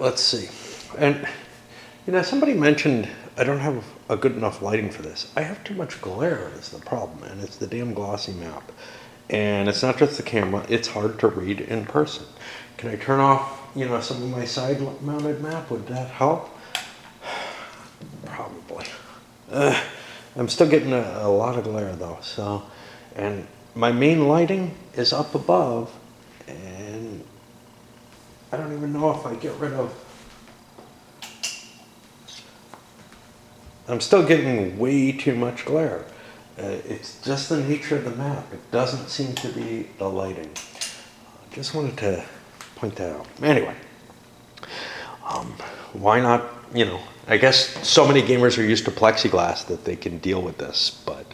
let's see. And, somebody mentioned I don't have a good enough lighting for this. I have too much glare is the problem, and it's the damn glossy map. And it's not just the camera, it's hard to read in person. Can I turn off, some of my side-mounted map? Would that help? Probably. I'm still getting a lot of glare though, so, and my main lighting is up above, and I don't even know if I get rid of, I'm still getting way too much glare. It's just the nature of the map. It doesn't seem to be the lighting. Just wanted to point that out. Anyway, why not, I guess so many gamers are used to plexiglass that they can deal with this, but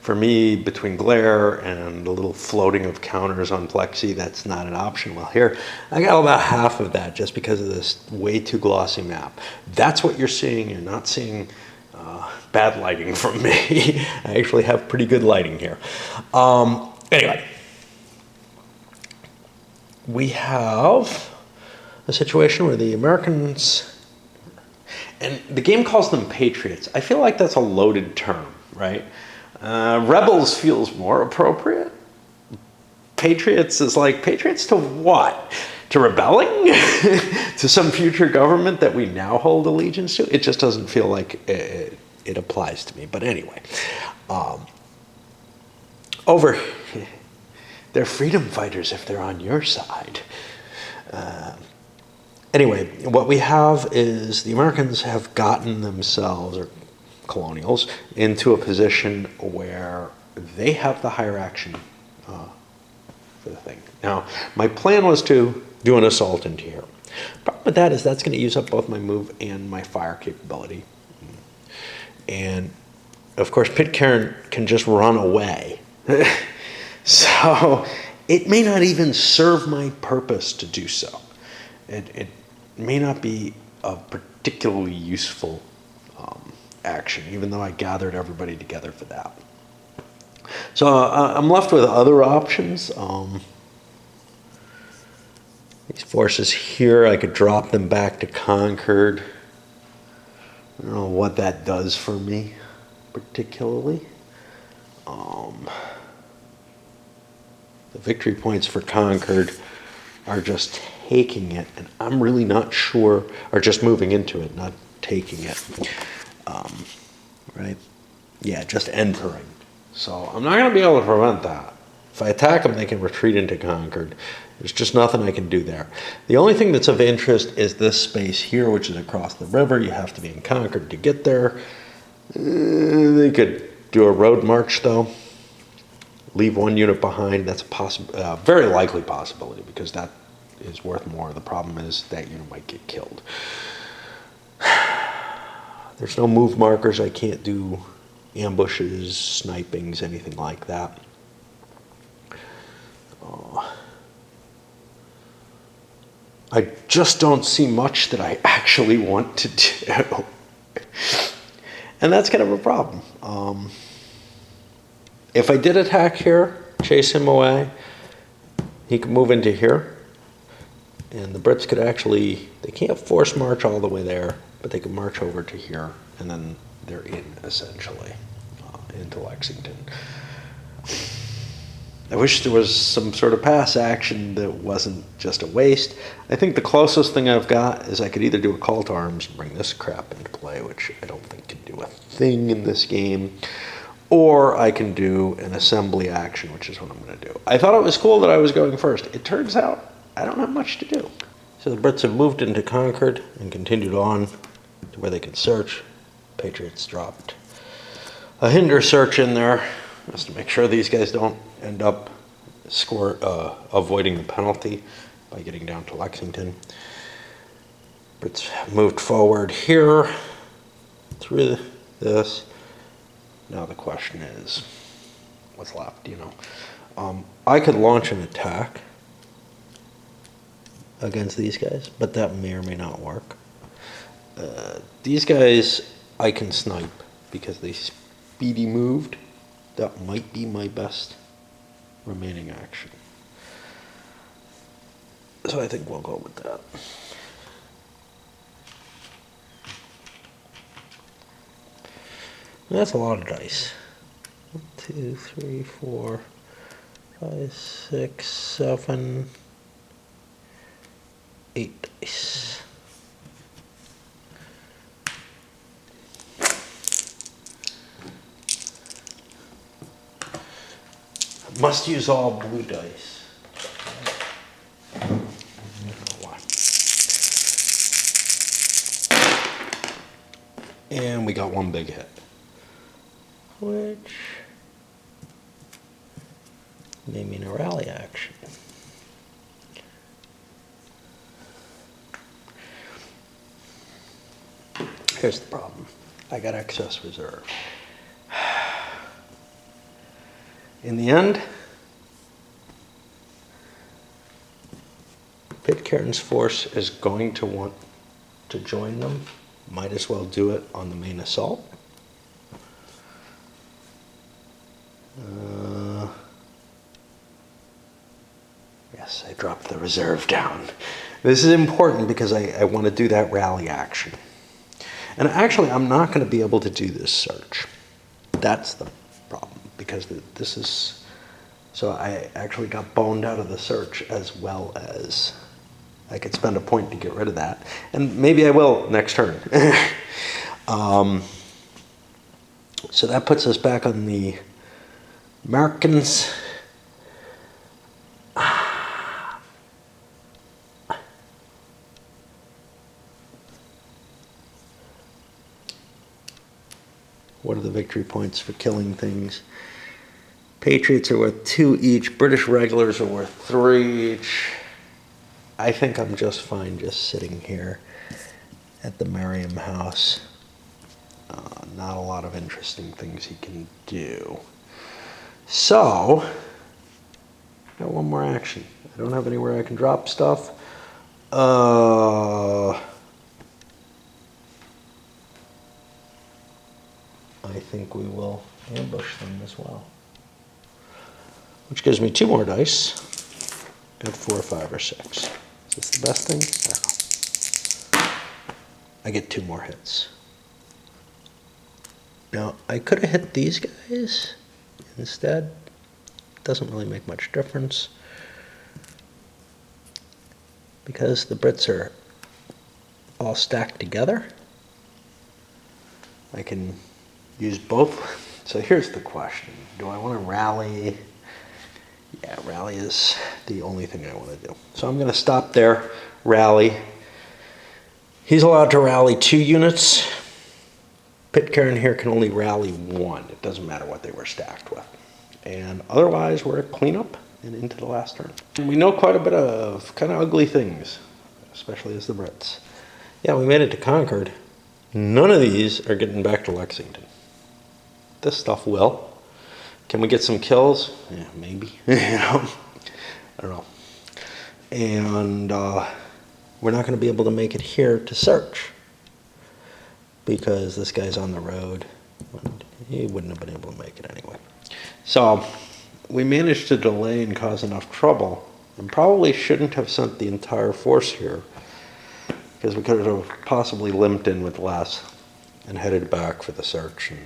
for me, between glare and a little floating of counters on plexi, that's not an option. Well, here, I got about half of that just because of this way too glossy map. That's what you're seeing. You're not seeing bad lighting from me. I actually have pretty good lighting here. Anyway, we have a situation where the Americans, and the game calls them patriots. I feel like that's a loaded term, right? Rebels feels more appropriate. Patriots is like, patriots to what? To rebelling? To some future government that we now hold allegiance to? It just doesn't feel like it applies to me. But anyway, they're freedom fighters if they're on your side. Anyway, what we have is the Americans have gotten themselves, or colonials, into a position where they have the higher action for the thing. Now, my plan was to do an assault into here. Problem with that is that's going to use up both my move and my fire capability. And, of course, Pitcairn can just run away. So it may not even serve my purpose to do so. It may not be a particularly useful action, even though I gathered everybody together for that. So I'm left with other options. These forces here, I could drop them back to Concord. I don't know what that does for me particularly. The victory points for Concord are just taking it, and I'm really not sure, or just moving into it, not taking it. Right? Yeah, just entering. So I'm not going to be able to prevent that. If I attack them, they can retreat into Concord. There's just nothing I can do there. The only thing that's of interest is this space here, which is across the river. You have to be in Concord to get there. They could do a road march, though. Leave one unit behind. That's a very likely possibility, because that is worth more. The problem is that unit might get killed. There's no move markers. I can't do ambushes, snipings, anything like that. I just don't see much that I actually want to do. And that's kind of a problem. If I did attack here, chase him away, he could move into here. And the Brits could actually, they can't force march all the way there, but they could march over to here, and then they're in, essentially, into Lexington. I wish there was some sort of pass action that wasn't just a waste. I think the closest thing I've got is I could either do a call to arms and bring this crap into play, which I don't think can do a thing in this game, or I can do an assembly action, which is what I'm going to do. I thought it was cool that I was going first. It turns out I don't have much to do. So the Brits have moved into Concord and continued on to where they can search. Patriots dropped a hinder search in there just to make sure these guys don't end up avoiding the penalty by getting down to Lexington. Brits moved forward here through this. Now the question is, what's left, I could launch an attack against these guys, but that may or may not work. These guys I can snipe because they speedy moved. That might be my best remaining action. So I think we'll go with that. That's a lot of dice. 1, 2, 3, 4, 5, 6, 7, 8 dice. Must use all blue dice. I don't know why. And we got one big hit, which may mean a rally action. Here's the problem. I got excess reserve. In the end, Pitcairn's force is going to want to join them. Might as well do it on the main assault. Yes, I dropped the reserve down. This is important because I want to do that rally action. And actually, I'm not going to be able to do this search. That's the problem, because this is... So I actually got boned out of the search, as well as I could spend a point to get rid of that. And maybe I will next turn. So that puts us back on the Americans. What are the victory points for killing things? Patriots are worth 2 each. British regulars are worth 3 each. I think I'm just fine just sitting here at the Merriam House. Not a lot of interesting things he can do. So, got one more action. I don't have anywhere I can drop stuff. I think we will ambush them as well. Which gives me 2 more dice. Got 4, 5, or 6. Is this the best thing? I don't know. I get 2 more hits. Now, I could have hit these guys instead. Doesn't really make much difference, because the Brits are all stacked together. I can use both. So here's the question. Do I want to rally? Yeah, rally is the only thing I want to do. So I'm going to stop there, rally. He's allowed to rally 2 units. Pitcairn here can only rally 1. It doesn't matter what they were stacked with. And otherwise, we're at cleanup and into the last turn. And we know quite a bit of kind of ugly things, especially as the Brits. Yeah, we made it to Concord. None of these are getting back to Lexington. This stuff will. Can we get some kills? Yeah, maybe. I don't know. And we're not going to be able to make it here to search, because this guy's on the road. He wouldn't have been able to make it anyway. So we managed to delay and cause enough trouble, and probably shouldn't have sent the entire force here, because we could have possibly limped in with less and headed back for the search. And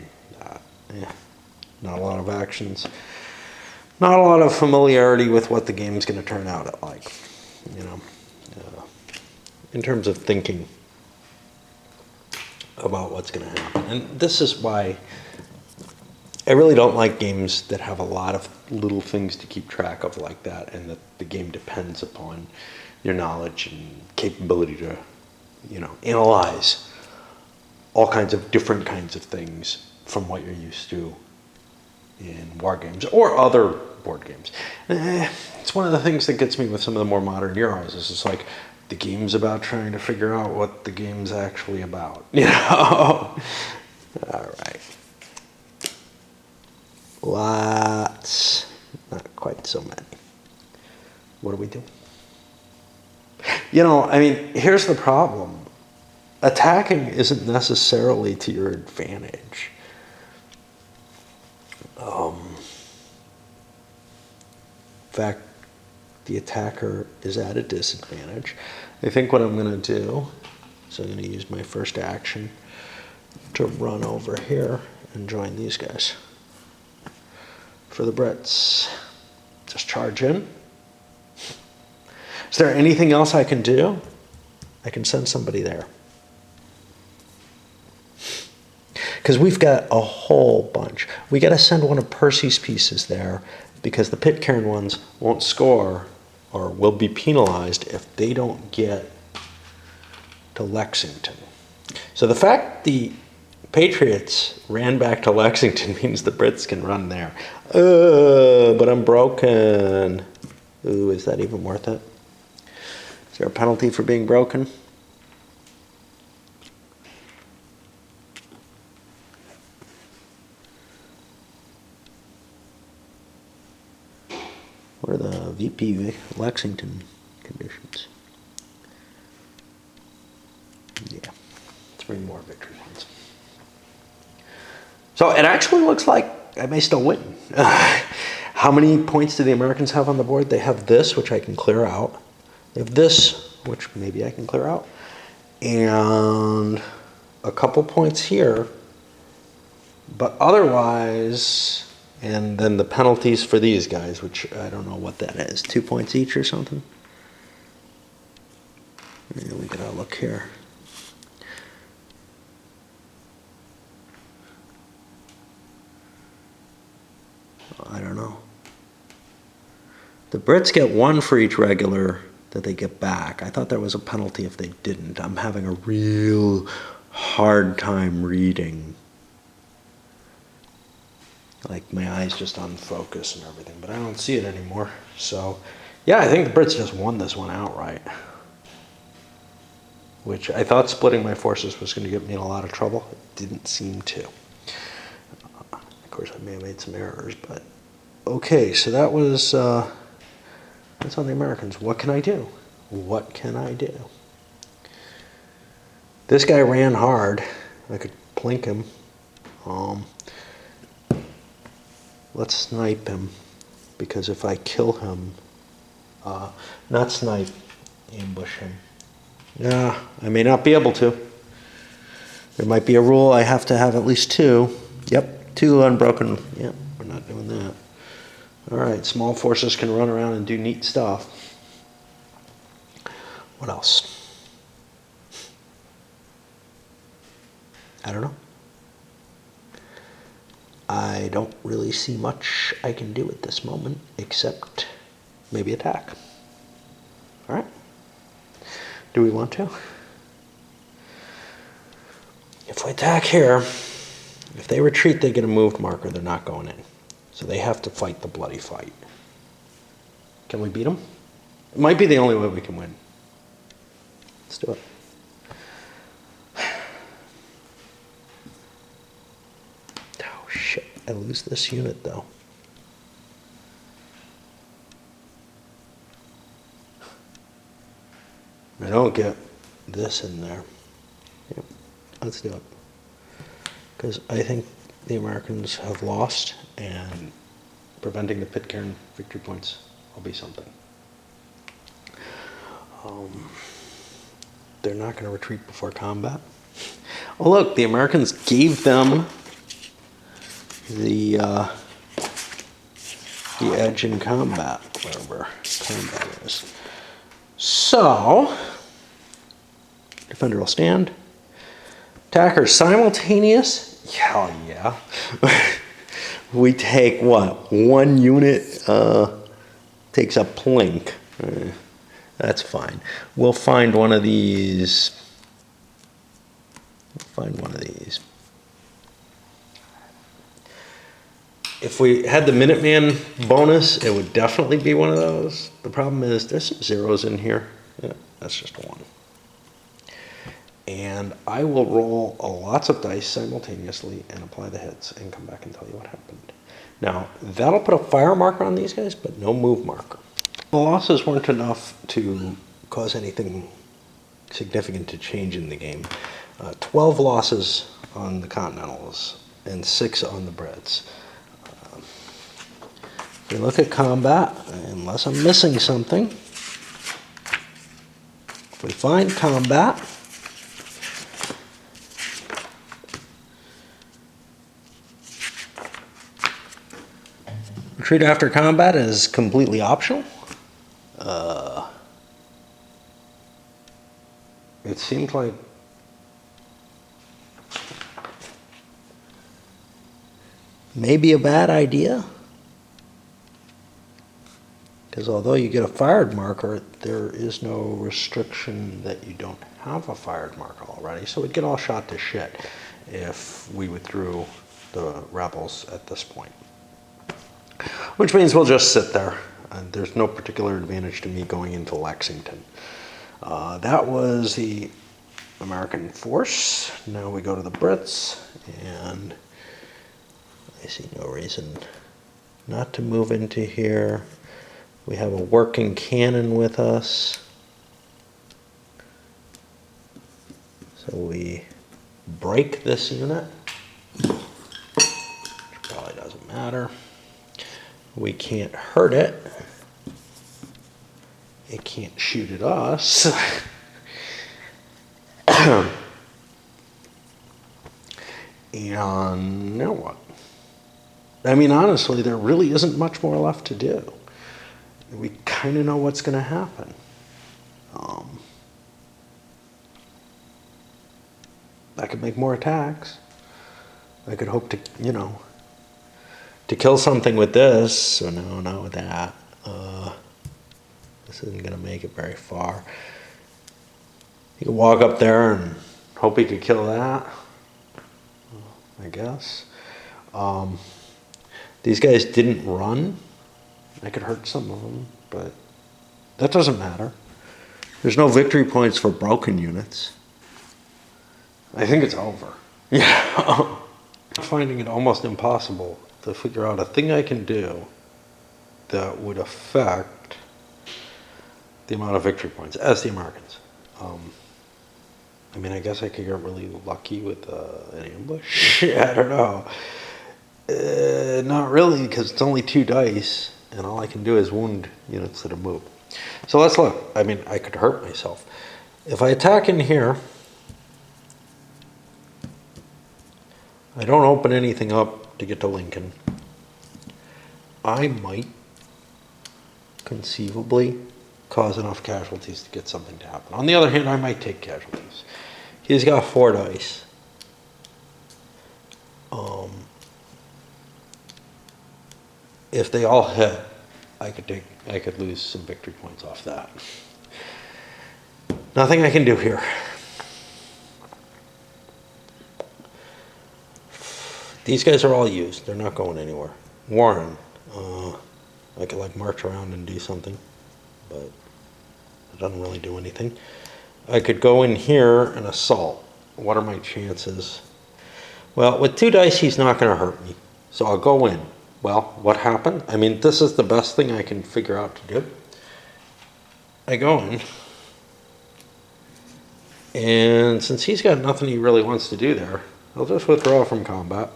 not a lot of actions, not a lot of familiarity with what the game's going to turn out like, in terms of thinking about what's going to happen. And this is why I really don't like games that have a lot of little things to keep track of like that, and that the game depends upon your knowledge and capability to, analyze all kinds of different kinds of things from what you're used to in war games or other board games. It's one of the things that gets me with some of the more modern Euros. Is it's like the game's about trying to figure out what the game's actually about. All right. Lots, not quite so many. What do we do? Here's the problem. Attacking isn't necessarily to your advantage. In fact, the attacker is at a disadvantage. I think what I'm going to do is I'm going to use my first action to run over here and join these guys. For the Brits, just charge in. Is there anything else I can do? I can send somebody there. Because we've got a whole bunch. We got to send one of Percy's pieces there because the Pitcairn ones won't score or will be penalized if they don't get to Lexington. So the fact the Patriots ran back to Lexington means the Brits can run there. But I'm broken. Ooh, is that even worth it? Is there a penalty for being broken? What are the VP Lexington conditions? Yeah, 3 more victory points. So it actually looks like I may still win. How many points do the Americans have on the board? They have this, which I can clear out. They have this, which maybe I can clear out. And a couple points here. But otherwise, and then the penalties for these guys, which I don't know what that is. 2 points each or something? Yeah, we gotta look here. I don't know. The Brits get 1 for each regular that they get back. I thought there was a penalty if they didn't. I'm having a real hard time reading. Like my eyes just unfocus and everything, but I don't see it anymore. So, yeah, I think the Brits just won this one outright. Which I thought splitting my forces was going to get me in a lot of trouble. It didn't seem to. Of course, I may have made some errors, but okay. So that was that's on the Americans. What can I do? What can I do? This guy ran hard. I could plink him. Let's snipe him, because if I kill him, not snipe, ambush him. Yeah, I may not be able to. There might be a rule I have to have at least 2. Yep, 2 unbroken. Yep, we're not doing that. All right, small forces can run around and do neat stuff. What else? I don't know. I don't really see much I can do at this moment, except maybe attack. All right. Do we want to? If we attack here, if they retreat, they get a moved marker. They're not going in. So they have to fight the bloody fight. Can we beat them? It might be the only way we can win. Let's do it. Oh, shit. I lose this unit, though. I don't get this in there. Yep, let's do it. Because I think the Americans have lost, and preventing the Pitcairn victory points will be something. They're not going to retreat before combat. Oh, look, the Americans gave them the edge in combat, wherever combat is. So, defender will stand. Attacker simultaneous. Hell yeah. We take what? 1 unit takes a plink. That's fine. We'll find one of these. If we had the Minuteman bonus, it would definitely be one of those. The problem is there's some zeros in here. Yeah, that's just 1. And I will roll lots of dice simultaneously and apply the hits and come back and tell you what happened. Now, that'll put a fire marker on these guys, but no move marker. The losses weren't enough to cause anything significant to change in the game. 12 losses on the Continentals and 6 on the Brits. If we look at combat, unless I'm missing something, if we find combat, Retreat after combat is completely optional. It seemed like maybe a bad idea. Because although you get a fired marker, there is no restriction that you don't have a fired marker already. So we'd get all shot to shit if we withdrew the rebels at this point. Which means we'll just sit there. And there's no particular advantage to me going into Lexington. That was the American force. Now we go to the Brits, and I see no reason not to move into here. We have a working cannon with us. So we break this unit, which probably doesn't matter. We can't hurt it. It can't shoot at us. And now what? I mean, honestly, there really isn't much more left to do. We kind of know what's going to happen. I could make more attacks. I could hope to, to kill something with this. So no, not with that. This isn't going to make it very far. He could walk up there and hope he could kill that, I guess. These guys didn't run. I could hurt some of them, but that doesn't matter. There's no victory points for broken units. I think it's over. Yeah. I'm finding it almost impossible to figure out a thing I can do that would affect the amount of victory points as the Americans. I mean, I guess I could get really lucky with an ambush. I don't know. Not really, because it's only 2 dice, and all I can do is wound units that are moved. So let's look. I mean, I could hurt myself. If I attack in here, I don't open anything up to get to Lincoln. I might conceivably cause enough casualties to get something to happen. On the other hand, I might take casualties. He's got 4 dice. If they all hit, I could lose some victory points off that. Nothing I can do here. These guys are all used. They're not going anywhere. Warren, I could march around and do something, but it doesn't really do anything. I could go in here and assault. What are my chances? Well, with 2 dice, he's not going to hurt me. So I'll go in. Well, what happened? I mean, this is the best thing I can figure out to do. I go in. And since he's got nothing he really wants to do there, I'll just withdraw from combat.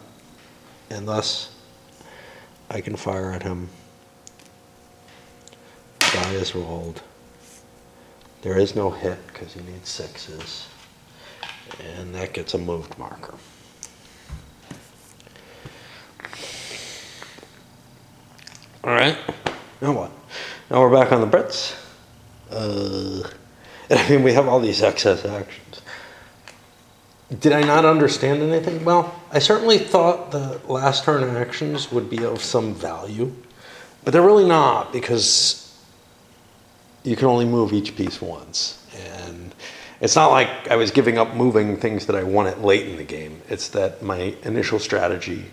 And thus, I can fire at him. Die is rolled. There is no hit because he needs 6s. And that gets a moved marker. All right. Now what? Now we're back on the Brits. I mean, we have all these excess actions. Did I not understand anything? Well, I certainly thought the last turn actions would be of some value, but they're really not, because you can only move each piece once. And it's not like I was giving up moving things that I wanted late in the game. It's that my initial strategy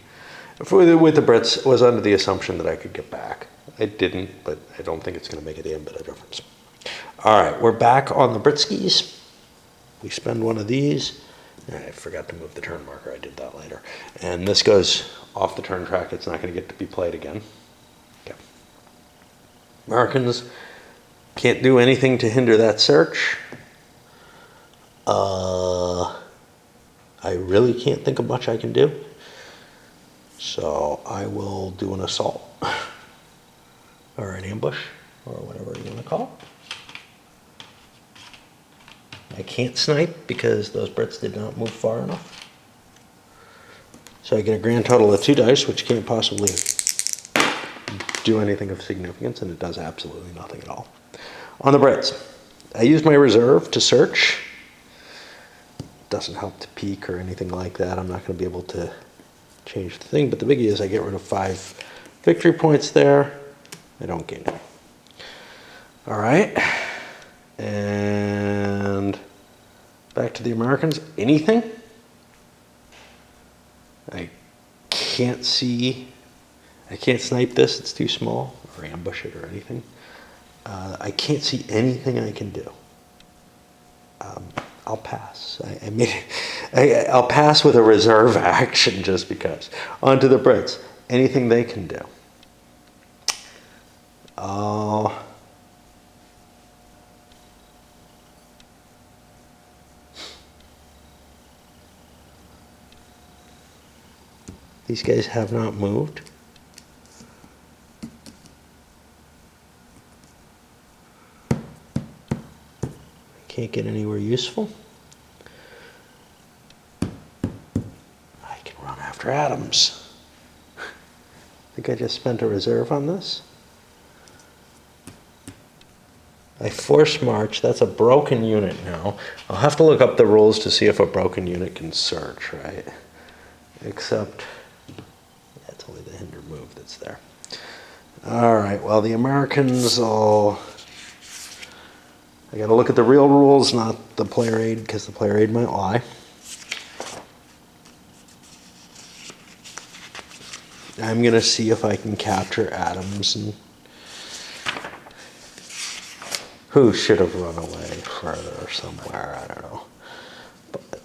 with the Brits was under the assumption that I could get back. I didn't, but I don't think it's going to make a damn bit of difference. All right, we're back on the Britskis. We spend one of these. I forgot to move the turn marker. I did that later. And this goes off the turn track. It's not going to get to be played again. Okay. Americans can't do anything to hinder that search. I really can't think of much I can do. So I will do an assault. Or an ambush. Or whatever you want to call it. I can't snipe because those Brits did not move far enough. So I get a grand total of 2 dice, which can't possibly do anything of significance, and it does absolutely nothing at all. On the Brits, I used my reserve to search. Doesn't help to peek or anything like that. I'm not going to be able to change the thing, but the biggie is I get rid of 5 victory points there. I don't gain it. All right. And back to the Americans. Anything? I can't see. I can't snipe this. It's too small, or ambush it or anything. I can't see anything I can do. I'll pass. I'll pass with a reserve action just because. On to the Brits. Anything they can do. These guys have not moved. Can't get anywhere useful. I can run after Adams. I think I just spent a reserve on this. I force march. That's a broken unit now. I'll have to look up the rules to see if a broken unit can search, right? Except, that's only the hinder move that's there. All right, well, the Americans all... I got to look at the real rules, not the player aid, because the player aid might lie. I'm going to see if I can capture Adams, and who should have run away further or somewhere, I don't know. But,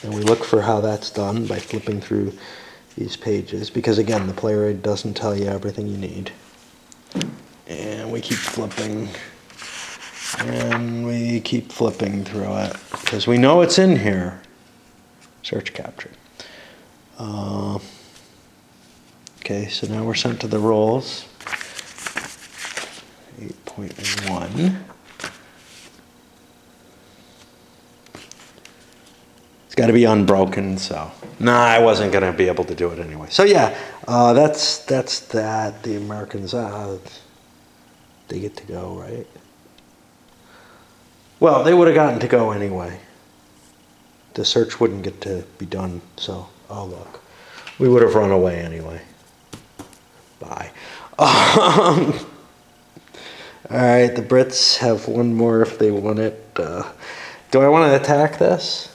and we look for how that's done by flipping through these pages, because again, the player aid doesn't tell you everything you need. And we keep flipping, and we keep flipping through it, because we know it's in here. Search capture. Okay, so now we're sent to the rolls. 8.1. It's got to be unbroken, so. Nah, I wasn't going to be able to do it anyway. So yeah, that's that. The Americans, they get to go, right? Well, they would have gotten to go anyway. The search wouldn't get to be done, so, oh look. We would have run away anyway. Bye. All right, the Brits have one more if they want it. Do I want to attack this?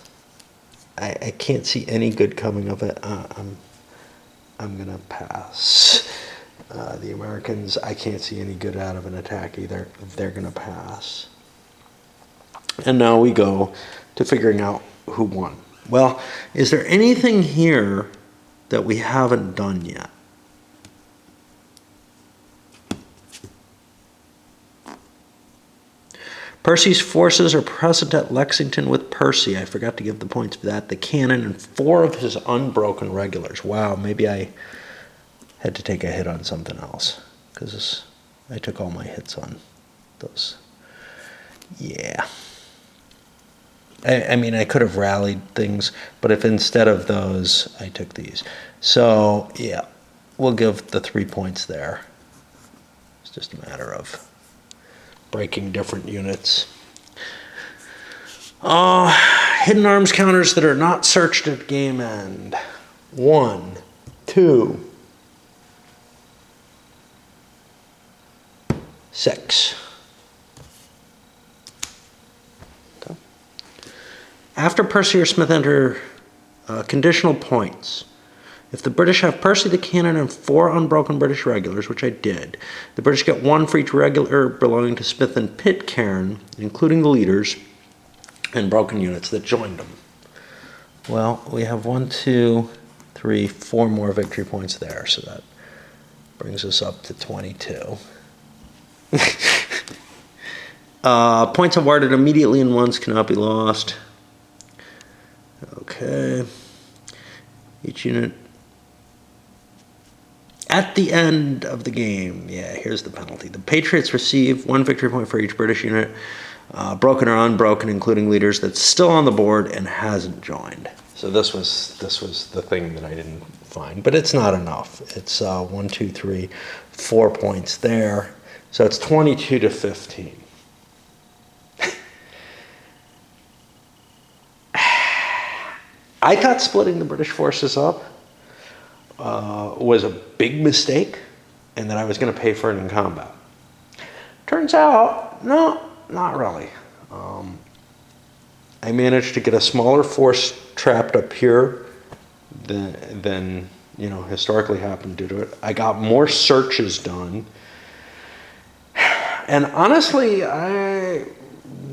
I can't see any good coming of it. I'm going to pass. The Americans, I can't see any good out of an attack either. They're going to pass. And now we go to figuring out who won. Well, is there anything here that we haven't done yet? Percy's forces are present at Lexington with Percy. I forgot to give the points for that. The cannon and 4 of his unbroken regulars. Wow, maybe I had to take a hit on something else, because I took all my hits on those. Yeah. I mean, I could have rallied things, but if instead of those, I took these. So, yeah, we'll give the 3 points there. It's just a matter of breaking different units. Hidden arms counters that are not searched at game end. 1, 2, 6. Okay. After Percy or Smith enter conditional points. If the British have Percy the cannon and 4 unbroken British regulars, which I did, the British get 1 for each regular belonging to Smith and Pitcairn, including the leaders and broken units that joined them. Well, we have 1, 2, 3, 4 more victory points there, so that brings us up to 22. Points awarded immediately and once cannot be lost. Okay. Each unit at the end of the game, yeah, here's the penalty. The Patriots receive 1 victory point for each British unit, broken or unbroken, including leaders that's still on the board and hasn't joined. So this was the thing that I didn't fine, but it's not enough. It's 1, 2, 3, 4 points there. So it's 22 to 15. I thought splitting the British forces up was a big mistake and that I was going to pay for it in combat. Turns out, no, not really. I managed to get a smaller force trapped up here than historically happened due to it. I got more searches done. And honestly, I'm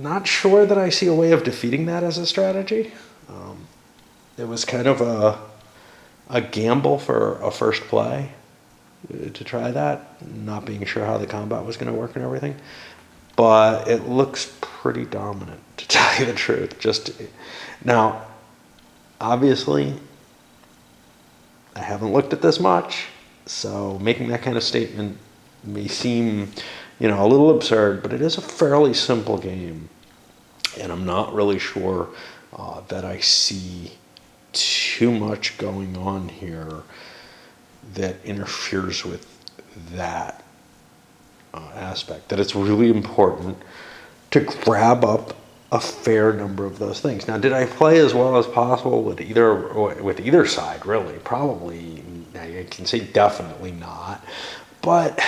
not sure that I see a way of defeating that as a strategy. It was kind of a gamble for a first play to try that, not being sure how the combat was going to work and everything. But it looks pretty dominant, to tell you the truth. Just now, obviously, I haven't looked at this much, so making that kind of statement may seem, a little absurd, but it is a fairly simple game, and I'm not really sure that I see too much going on here that interferes with that aspect, that it's really important to grab up a fair number of those things. Now, did I play as well as possible with either side? Really, probably. I can say definitely not. But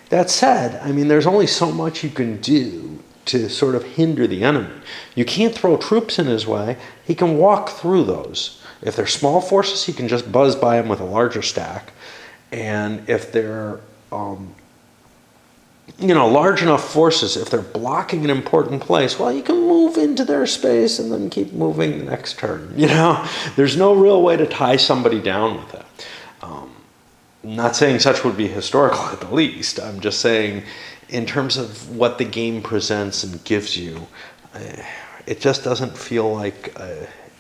that said, there's only so much you can do to sort of hinder the enemy. You can't throw troops in his way. He can walk through those. If they're small forces, he can just buzz by them with a larger stack. And if they're large enough forces, if they're blocking an important place, well, you can move into their space and then keep moving the next turn. There's no real way to tie somebody down with that. I'm not saying such would be historical at the least. I'm just saying in terms of what the game presents and gives you, it just doesn't feel like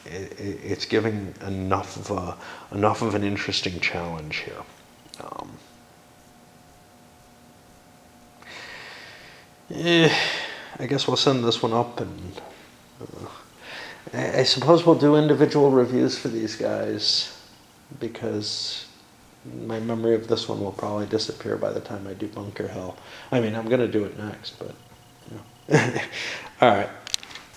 it's giving enough of an interesting challenge here. I guess we'll send this one up, and I suppose we'll do individual reviews for these guys, because my memory of this one will probably disappear by the time I do Bunker Hill. I'm going to do it next, but all right.